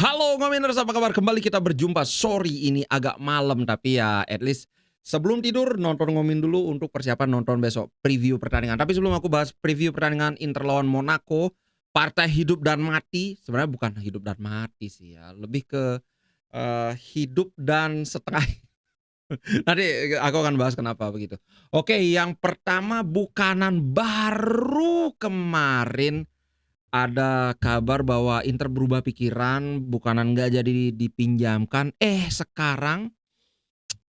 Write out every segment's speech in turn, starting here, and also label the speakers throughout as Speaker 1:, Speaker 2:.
Speaker 1: Halo Ngominers, apa kabar? Kembali kita berjumpa. Sorry ini agak malam, tapi ya at least sebelum tidur nonton Ngomin dulu untuk persiapan nonton besok preview pertandingan. Tapi sebelum aku bahas preview pertandingan Inter lawan Monaco, partai hidup dan mati, sebenarnya bukan hidup dan mati sih ya, lebih ke hidup dan setengah. Nanti aku akan bahas kenapa begitu. Oke, yang pertama Bukanan baru kemarin ada kabar bahwa Inter berubah pikiran, Bukanan nggak jadi dipinjamkan. Sekarang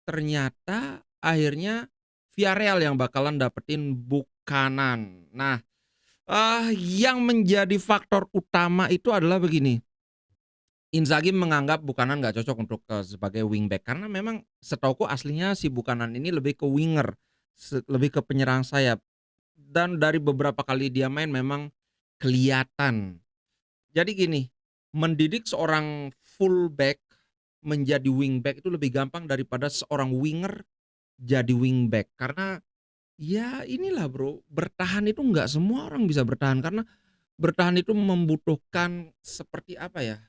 Speaker 1: ternyata akhirnya Villarreal yang bakalan dapetin Bukanan. Nah, yang menjadi faktor utama itu adalah begini. Inzaghi menganggap Bukanan nggak cocok untuk sebagai wingback karena memang setauku aslinya si Bukanan ini lebih ke winger, lebih ke penyerang sayap. Dan dari beberapa kali dia main memang kelihatan. Jadi gini, mendidik seorang fullback menjadi wingback itu lebih gampang daripada seorang winger jadi wingback. Karena ya inilah bro, bertahan itu nggak semua orang bisa bertahan. Karena bertahan itu membutuhkan seperti apa ya,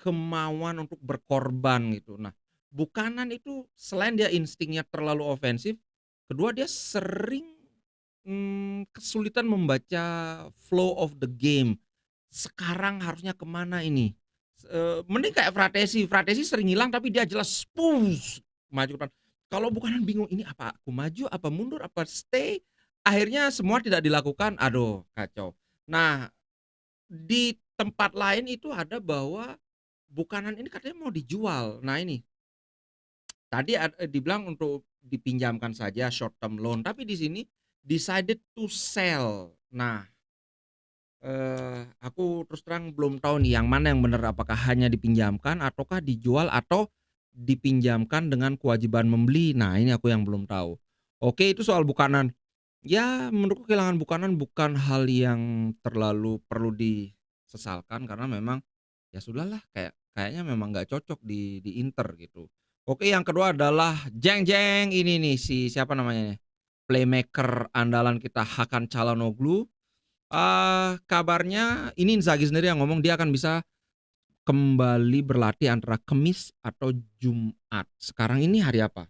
Speaker 1: kemauan untuk berkorban gitu. Nah, Bukanan itu selain dia instingnya terlalu ofensif, kedua dia sering kesulitan membaca flow of the game. Sekarang harusnya kemana ini? Mending kayak Fratesi sering hilang tapi dia jelas maju ke depan. Kalau Bukanan bingung ini apa aku maju, apa mundur, apa stay, akhirnya semua tidak dilakukan, aduh kacau. Nah, di tempat lain itu ada bahwa Bukanan ini katanya mau dijual. Nah ini, tadi dibilang untuk dipinjamkan saja short term loan, tapi di sini decided to sell. Nah, aku terus terang belum tahu nih yang mana yang benar, apakah hanya dipinjamkan ataukah dijual atau dipinjamkan dengan kewajiban membeli. Nah, ini aku yang belum tahu. Oke, itu soal Bukanan. Ya, menurutku kehilangan Bukanan bukan hal yang terlalu perlu disesalkan karena memang ya sudahlah kayaknya memang nggak cocok di Inter gitu. Oke, yang kedua adalah jeng jeng ini nih si siapa namanya nih? Playmaker andalan kita Hakan Çalhanoğlu. Kabarnya ini Inzaghi sendiri yang ngomong dia akan bisa kembali berlatih antara Kamis atau Jumat. Sekarang ini hari apa?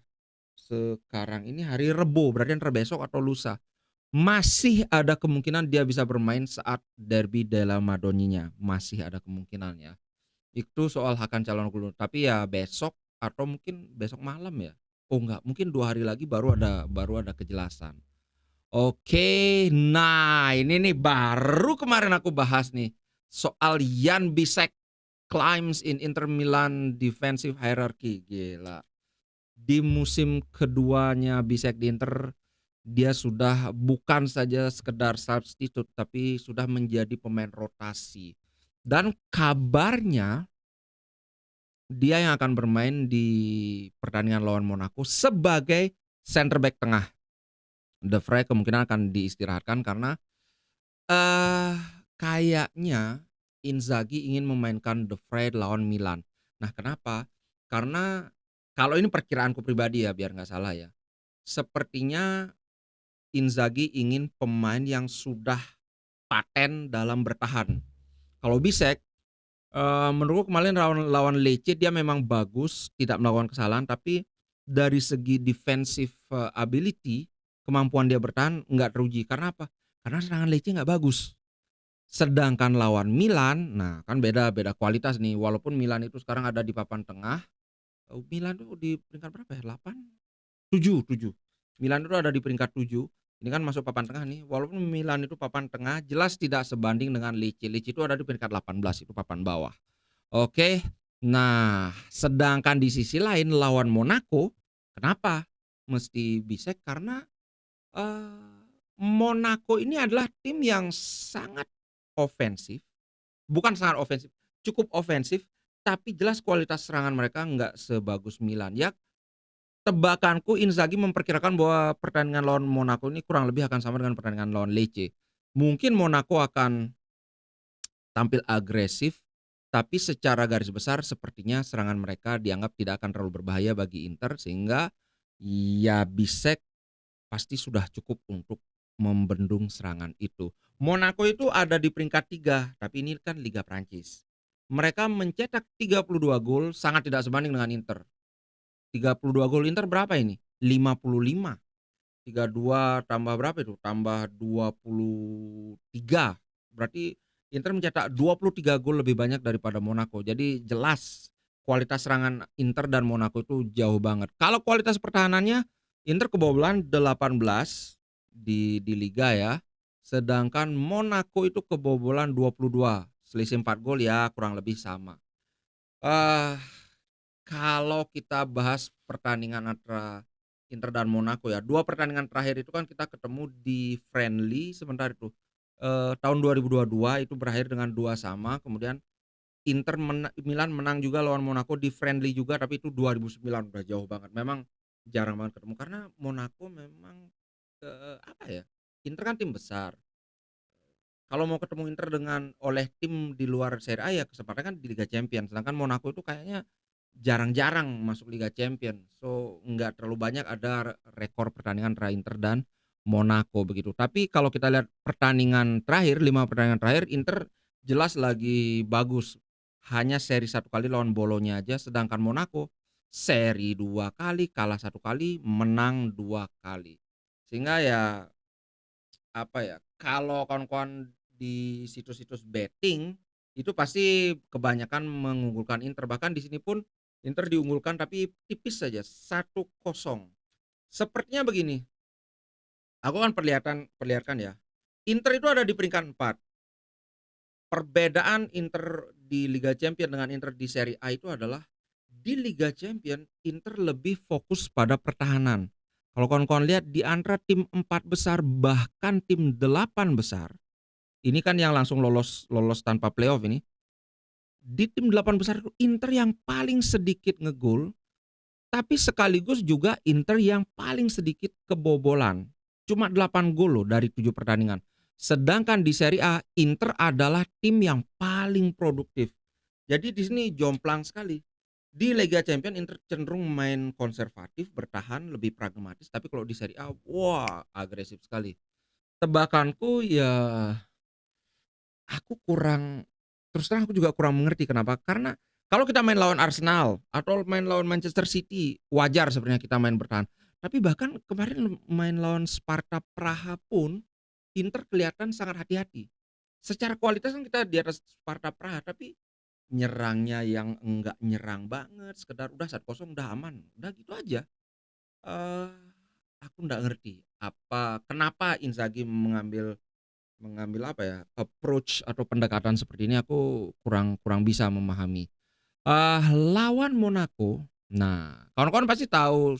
Speaker 1: Sekarang ini hari Rebo, berarti antara besok atau lusa. Masih ada kemungkinan dia bisa bermain saat derby della Madonnina, masih ada kemungkinan ya. Itu soal Hakan Çalhanoğlu, tapi ya besok atau mungkin besok malam ya. Oh enggak, mungkin 2 hari lagi baru ada kejelasan. Oke, nah ini nih baru kemarin aku bahas nih soal Jan Bisek climbs in Inter Milan defensive hierarchy. Gila. Di musim keduanya Bisek di Inter, dia sudah bukan saja sekedar substitute tapi sudah menjadi pemain rotasi. Dan kabarnya dia yang akan bermain di pertandingan lawan Monaco sebagai center back tengah. De Vrij kemungkinan akan diistirahatkan karena eh kayaknya Inzaghi ingin memainkan De Vrij lawan Milan. Nah, kenapa? Karena kalau ini perkiraanku pribadi ya, biar nggak salah ya. Sepertinya Inzaghi ingin pemain yang sudah paten dalam bertahan. Kalau Bisek, menurutku kemarin lawan lawan Lecce dia memang bagus, tidak melakukan kesalahan, tapi dari segi defensive ability, kemampuan dia bertahan nggak teruji. Karena apa? Karena serangan Lecce nggak bagus. Sedangkan lawan Milan, nah kan beda beda kualitas nih. Walaupun Milan itu sekarang ada di papan tengah, Milan itu di peringkat berapa ya? 8, 7, 7. Milan itu ada di peringkat 7. Ini kan masuk papan tengah nih. Walaupun Milan itu papan tengah, jelas tidak sebanding dengan Lecce. Lecce itu ada di peringkat 18, itu papan bawah. Oke. Nah, sedangkan di sisi lain lawan Monaco, kenapa mesti Bisek? Karena Monaco ini adalah tim yang sangat ofensif, bukan sangat ofensif, cukup ofensif, tapi jelas kualitas serangan mereka nggak sebagus Milan. Ya, tebakanku Inzaghi memperkirakan bahwa pertandingan lawan Monaco ini kurang lebih akan sama dengan pertandingan lawan Lecce. Mungkin Monaco akan tampil agresif, tapi secara garis besar sepertinya serangan mereka dianggap tidak akan terlalu berbahaya bagi Inter sehingga ya Bisek pasti sudah cukup untuk membendung serangan itu. Monaco itu ada di peringkat 3, tapi ini kan Liga Prancis. mereka mencetak 32 gol sangat tidak sebanding dengan Inter. 32 gol Inter berapa ini? 55. 32 tambah berapa itu? Tambah 23. Berarti Inter mencetak 23 gol lebih banyak daripada Monaco. Jadi jelas kualitas serangan Inter dan Monaco itu jauh banget. Kalau kualitas pertahanannya Inter kebobolan 18 di liga ya. Sedangkan Monaco itu kebobolan 22. Selisih 4 gol ya kurang lebih sama. Eh Kalau kita bahas pertandingan antara Inter dan Monaco ya, 2 pertandingan terakhir itu kan kita ketemu di friendly sebentar itu, tahun 2022 itu berakhir dengan 2-2, kemudian Milan menang juga lawan Monaco di friendly juga, tapi itu 2009 udah jauh banget. Memang jarang banget ketemu karena Monaco memang, apa ya, Inter kan tim besar. Kalau mau ketemu Inter oleh tim di luar Serie A ya kesempatan kan di Liga Champions, sedangkan Monaco itu kayaknya jarang-jarang masuk Liga Champions. So, nggak terlalu banyak ada rekor pertandingan antara Inter dan Monaco begitu. Tapi kalau kita lihat pertandingan terakhir, 5 pertandingan terakhir Inter jelas lagi bagus. Hanya seri 1 kali lawan Bolonya aja, sedangkan Monaco seri 2 kali, kalah 1 kali, menang 2 kali. Sehingga ya apa ya, kalau kawan-kawan di situs-situs betting, itu pasti kebanyakan mengunggulkan Inter, bahkan di sini pun Inter diunggulkan tapi tipis saja 1-0. Sepertinya begini, aku kan perlihatkan ya, Inter itu ada di peringkat 4. Perbedaan Inter di Liga Champions dengan Inter di Serie A itu adalah di Liga Champions Inter lebih fokus pada pertahanan. Kalau kawan-kawan lihat di antara tim 4 besar bahkan tim 8 besar, ini kan yang langsung lolos lolos tanpa playoff ini. Di tim 8 besar itu Inter yang paling sedikit ngegol, tapi sekaligus juga Inter yang paling sedikit kebobolan. Cuma 8 gol loh dari 7 pertandingan. Sedangkan di Serie A Inter adalah tim yang paling produktif. Jadi di sini jomplang sekali. Di Liga Champions Inter cenderung main konservatif, bertahan, lebih pragmatis, tapi kalau di Serie A wah agresif sekali. Tebakanku ya aku kurang terus terang aku juga kurang mengerti kenapa, karena kalau kita main lawan Arsenal atau main lawan Manchester City, wajar sebenarnya kita main bertahan. Tapi bahkan kemarin main lawan Sparta Praha pun, Inter kelihatan sangat hati-hati. Secara kualitas kan kita di atas Sparta Praha, tapi nyerangnya yang enggak nyerang banget, sekedar udah 1-0 udah aman, udah gitu aja. Eee, aku nggak ngerti kenapa Inzaghi mengambil Mengambil apa ya, approach atau pendekatan seperti ini aku kurang kurang bisa memahami. Lawan Monaco, nah kawan-kawan pasti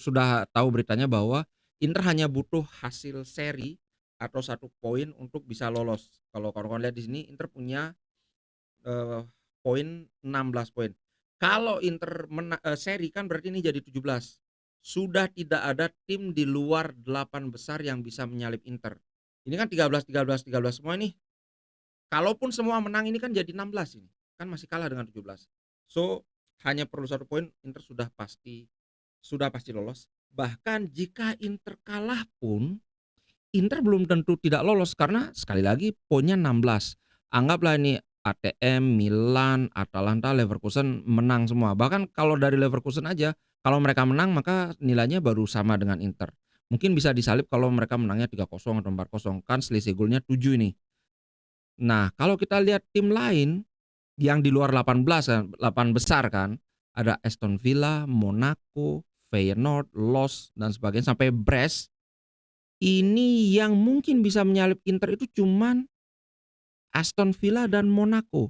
Speaker 1: sudah tahu beritanya bahwa Inter hanya butuh hasil seri atau 1 poin untuk bisa lolos. Kalau kawan-kawan lihat di sini Inter punya, eee, poin 16 poin. Kalau Inter seri kan berarti ini jadi 17. Sudah tidak ada tim di luar 8 besar yang bisa menyalip Inter. Ini kan 13, 13, 13 semua nih. Kalaupun semua menang ini kan jadi 16 ini, kan masih kalah dengan 17. So, hanya perlu 1 poin Inter sudah pasti lolos. Bahkan jika Inter kalah pun, Inter belum tentu tidak lolos karena sekali lagi poinnya 16. Anggaplah ini ATM, Milan, Atalanta, Leverkusen menang semua. Bahkan kalau dari Leverkusen aja, kalau mereka menang maka nilainya baru sama dengan Inter. Mungkin bisa disalip kalau mereka menangnya 3-0 atau 4-0, kan selisih golnya 7 ini. Nah, kalau kita lihat tim lain yang di luar 18 kan, 8 besar kan, ada Aston Villa, Monaco, Feyenoord, LOS dan sebagainya sampai Brest. Ini yang mungkin bisa menyalip Inter itu cuman Aston Villa dan Monaco.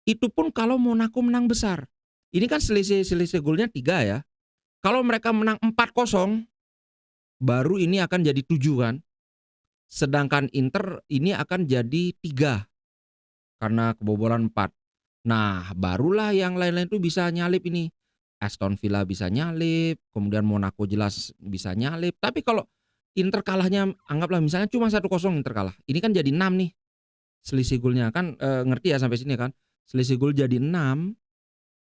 Speaker 1: Itu pun kalau Monaco menang besar. Ini kan selisih selisih golnya 3 ya. Kalau mereka menang 4-0 baru ini akan jadi 7 kan. Sedangkan Inter ini akan jadi 3 karena kebobolan 4. Nah, barulah yang lain-lain tuh bisa nyalip ini. Aston Villa bisa nyalip, kemudian Monaco jelas bisa nyalip. Tapi kalau Inter kalahnya anggaplah misalnya cuma 1-0 Inter kalah. Ini kan jadi 6 nih selisih golnya kan, ngerti ya sampai sini kan? Selisih gol jadi 6,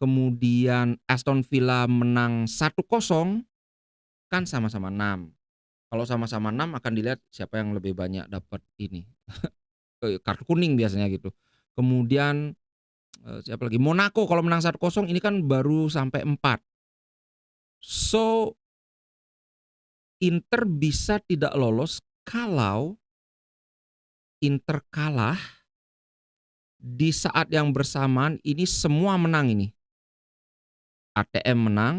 Speaker 1: kemudian Aston Villa menang 1-0 kan sama-sama 6. Kalau sama-sama 6 akan dilihat siapa yang lebih banyak dapat ini, kartu kuning biasanya gitu. Kemudian siapa lagi, Monaco kalau menang 1-0 ini kan baru sampai 4. So, Inter bisa tidak lolos kalau Inter kalah di saat yang bersamaan ini semua menang ini. ATM menang,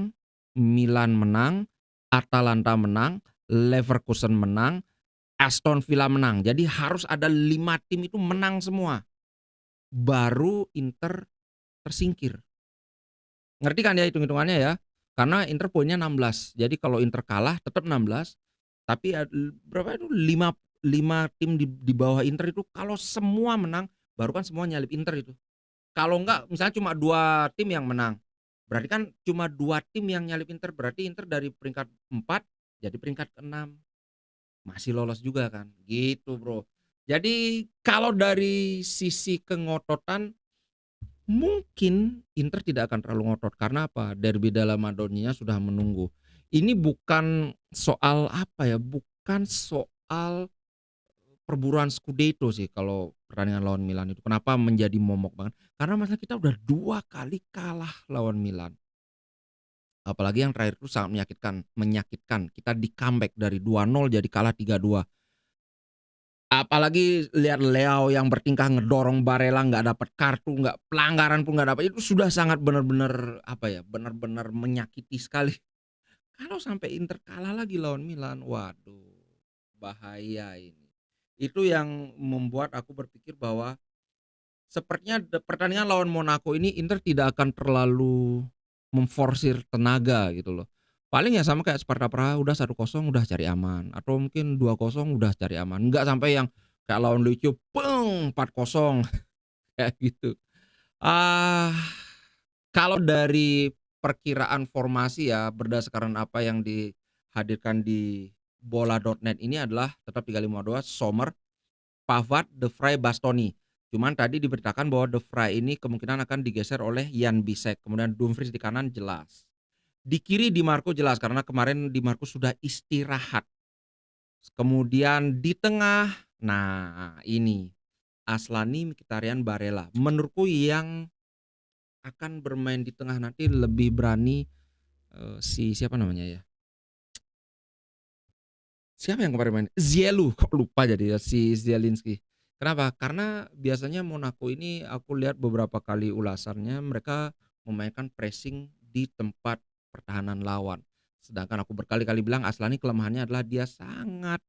Speaker 1: Milan menang, Atalanta menang, Leverkusen menang, Aston Villa menang. Jadi harus ada 5 tim itu menang semua, baru Inter tersingkir. Ngerti kan ya hitung-hitungannya ya? Karena Inter poinnya 16. Jadi kalau Inter kalah tetap 16, tapi berapa itu 5 tim di bawah Inter itu kalau semua menang, baru kan semua nyalip Inter itu. Kalau enggak misalnya cuma 2 tim yang menang, berarti kan cuma 2 tim yang nyalip Inter, berarti Inter dari peringkat 4 jadi peringkat ke-6. Masih lolos juga kan, gitu Bro. Jadi kalau dari sisi kengototan mungkin Inter tidak akan terlalu ngotot, karena apa, derby della Madonnina sudah menunggu. Ini bukan soal apa ya, bukan soal perburuan Scudetto sih kalau pertandingan lawan Milan itu. Kenapa menjadi momok banget, karena masalah kita udah 2 kali kalah lawan Milan. Apalagi yang terakhir itu sangat menyakitkan. Kita di-comeback dari 2-0 jadi kalah 3-2. Apalagi lihat Leao yang bertingkah ngedorong Barella nggak dapat kartu, nggak pelanggaran pun nggak dapat, itu sudah sangat benar-benar apa ya, benar-benar menyakiti sekali. Kalau sampai Inter kalah lagi lawan Milan, waduh bahaya ini. Itu yang membuat aku berpikir bahwa sepertinya pertandingan lawan Monaco ini Inter tidak akan terlalu memforsir tenaga gitu loh. Paling ya sama kayak Sparta Praha, udah 1-0 udah cari aman, atau mungkin 2-0 udah cari aman. Enggak sampai yang kayak lawan Lazio 4-0 kayak gitu. Ah, kalau dari perkiraan formasi ya berdasarkan apa yang dihadirkan di bola.net ini adalah tetap 3-5-2, Sommer, Pavard, De Vrij, Bastoni. Cuman tadi diberitakan bahwa De Vrij ini kemungkinan akan digeser oleh Jan Bisek, kemudian Dumfries di kanan jelas. Di kiri Di Marco jelas karena kemarin Di Marco sudah istirahat. Kemudian di tengah, nah ini Aslani, Mkhitaryan, Barella. Menurutku yang akan bermain di tengah nanti lebih berani si siapa namanya ya? Siapa yang kemarin main? Zielu, kok lupa jadi ya, si Zielinski. Kenapa? Karena biasanya Monaco ini aku lihat beberapa kali ulasannya mereka memainkan pressing di tempat pertahanan lawan. Sedangkan aku berkali-kali bilang Aslani kelemahannya adalah dia sangat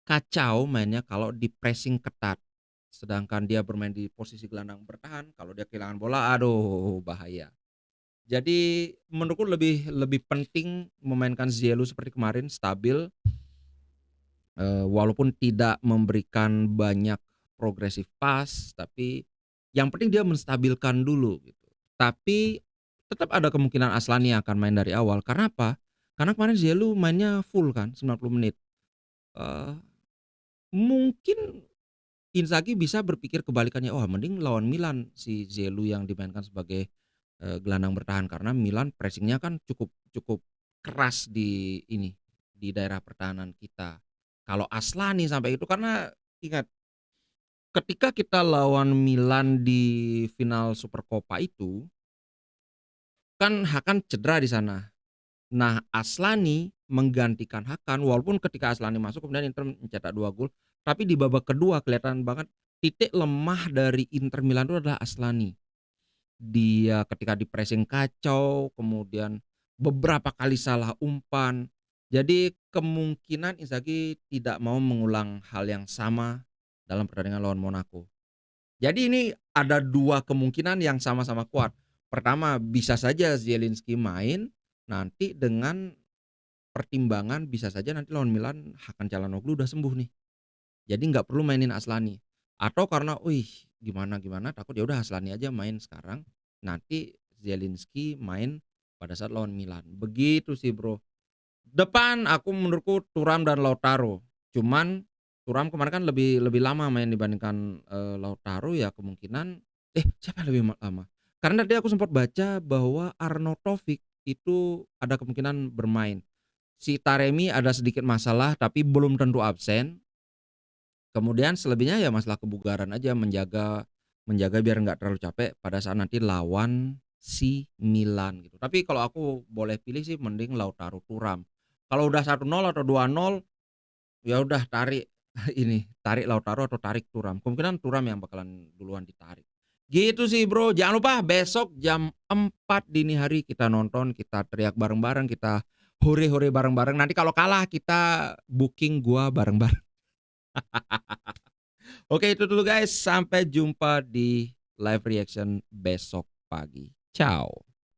Speaker 1: kacau mainnya kalau di pressing ketat. Sedangkan dia bermain di posisi gelandang bertahan, kalau dia kehilangan bola, aduh bahaya. Jadi menurutku lebih lebih penting memainkan Zielu seperti kemarin, stabil, walaupun tidak memberikan banyak progresif pass, tapi yang penting dia menstabilkan dulu gitu. Tapi tetap ada kemungkinan Aslani akan main dari awal, karena apa? Karena kemarin Zielu mainnya full kan 90 menit. Eee, Mungkin Inzaghi bisa berpikir kebalikannya, wah mending lawan Milan si Zielu yang dimainkan sebagai, gelandang bertahan, karena Milan pressing-nya kan cukup cukup keras di ini, di daerah pertahanan kita. Kalau Aslani sampai itu, karena ingat ketika kita lawan Milan di final Supercoppa itu, kan Hakan cedera di sana. Nah, Aslani menggantikan Hakan, walaupun ketika Aslani masuk kemudian Inter mencetak 2 gol, tapi di babak kedua kelihatan banget titik lemah dari Inter Milan itu adalah Aslani. Dia ketika di-pressing kacau, kemudian beberapa kali salah umpan. Jadi kemungkinan Inzaghi tidak mau mengulang hal yang sama dalam pertandingan lawan Monaco. Jadi ini ada 2 kemungkinan yang sama-sama kuat. Pertama, bisa saja Zielinski main nanti dengan pertimbangan bisa saja nanti lawan Milan Hakan Calhanoglu udah sembuh nih. Jadi nggak perlu mainin Aslani. Atau karena, wih gimana-gimana takut ya udah Aslani aja main sekarang, nanti Zielinski main pada saat lawan Milan. Begitu sih, Bro. Depan aku menurutku Thuram dan Lautaro. Cuman Thuram kemarin kan lebih lebih lama main dibandingkan, Lautaro, ya kemungkinan siapa yang lebih lama? Karena tadi aku sempat baca bahwa Arnautovic itu ada kemungkinan bermain. Si Taremi ada sedikit masalah tapi belum tentu absen. Kemudian selebihnya ya masalah kebugaran aja, menjaga menjaga biar nggak terlalu capek pada saat nanti lawan si Milan gitu. Tapi kalau aku boleh pilih sih mending Lautaro Thuram. Kalau udah 1-0 atau 2-0, ya udah tarik ini, tarik Lautaro atau tarik Thuram. Kemungkinan Thuram yang bakalan duluan ditarik. Gitu sih, Bro. Jangan lupa besok jam 4 dini hari kita nonton, kita teriak bareng-bareng, kita hore-hore bareng-bareng. Nanti kalau kalah kita booking gua bareng-bareng. Oke, itu dulu guys. Sampai jumpa di live reaction besok pagi. Ciao.